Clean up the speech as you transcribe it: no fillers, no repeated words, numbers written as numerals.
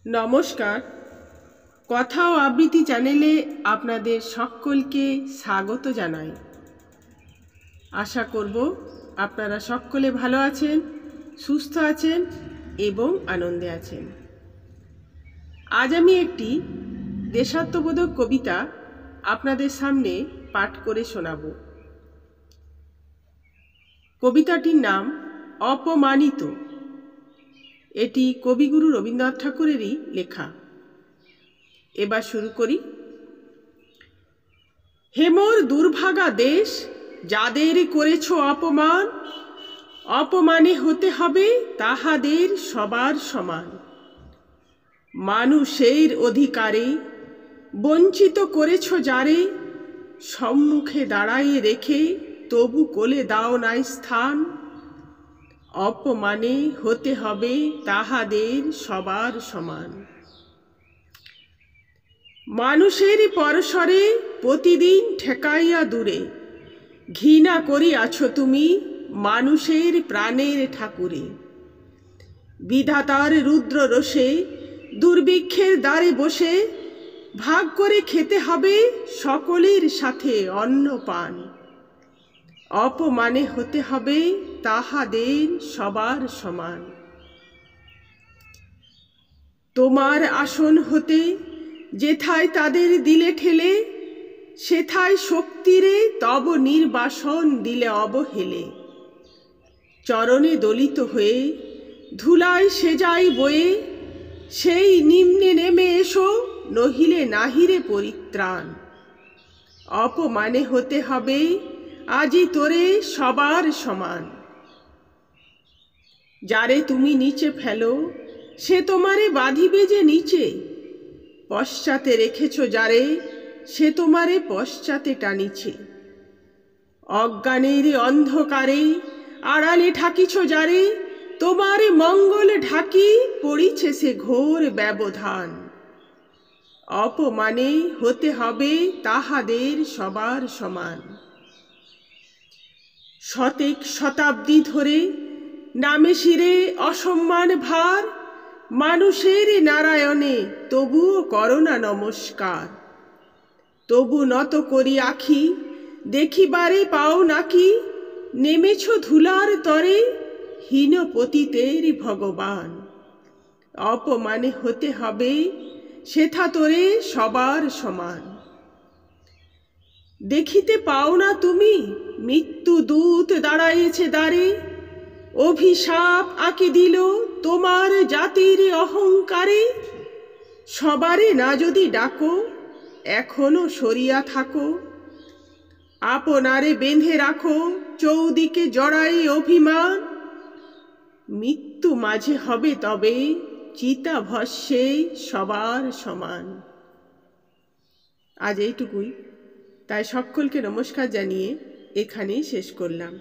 নমস্কার। কথা ও আবৃত্তি চ্যানেলে আপনাদের সকলকে স্বাগত জানাই। আশা করব আপনারা সকলে ভালো আছেন, সুস্থ আছেন এবং আনন্দে আছেন। আজ আমি একটি দেশাত্মবোধক কবিতা আপনাদের সামনে পাঠ করে শোনাব। কবিতাটির নাম অপমানিত। এটি কবিগুরু রবীন্দ্রনাথ ঠাকুরেরই লেখা। এবার শুরু করি। হে মোর দুর্ভাগা দেশ, যাদের করেছ অপমান, অপমানে হতে হবে তাহাদের সবার সমান। মানুষের অধিকারে বঞ্চিত করেছ যারে, সম্মুখে দাঁড়াইয়ে রেখে তবু কোলে দাও নাই স্থান। অপমানে হতে হবে তাহাদের সবার সমান। মানুষের পরশরে প্রতিদিন ঠেকাইয়া দূরে, ঘৃণা করিয়াছ তুমি মানুষের প্রাণের ঠাকুরে। বিধাতার রুদ্র রোষে দুর্ভিক্ষের দ্বারে বসে, ভাগ করে খেতে হবে সকলের সাথে অন্ন পান। অপমানে হতে হবে তাহাদের সবার সমান। তোমার আসন হতে যেথায় তাদের দিলে ঠেলে, সেথায় শক্তিরে তব নির্বাসন দিলে অবহেলে। চরণে দলিত হয়ে ধুলায় সেজাই বয়ে, সেই নিম্নে নেমে এসো নহিলে নাহিরে পরিত্রাণ। অপমানে হতে হবে আজি তোরে সবার সমান। যারে তুমি নিচে ফেলো সে তোমারে বাঁধিবে যে নিচে, পশ্চাতে রেখেছ যারে সে তোমারে পশ্চাতে টানিছে। অজ্ঞানের অন্ধকারে আড়ালে ঠাকিছ যারে, তোমার মঙ্গল ঢাকি পড়িছে সে ঘোর ব্যবধান। অপমানে হতে হবে তাহাদের সবার সমান। শতেক শতাব্দী ধরে নামে শিরে অসম্মান ভার, মানুষের নারায়ণে তবুও করোনা নমস্কার। তবু নত করি আখি দেখিবারে পাও নাকি, নেমেছ ধুলার তরে হীন পতিতের ভগবান। অপমানে হতে হবে সেথা তোরে সবার সমান। দেখিতে পাও না তুমি মৃত্যু দূত দাঁড়াইছে দ্বারে, অভিশাপ আঁকি দিল তোমার জাতির অহংকারে। সবারে না যদি ডাকো এখনো সরিয়া থাকো, আপনারে বেঁধে রাখো চৌদিকে জড়াই অভিমান। মৃত্যু মাঝে হবে তবে চিতাভস্মে সবার সমান। আজ এইটুকুই। তাই সকলকে নমস্কার জানিয়ে এখানেই শেষ করলাম।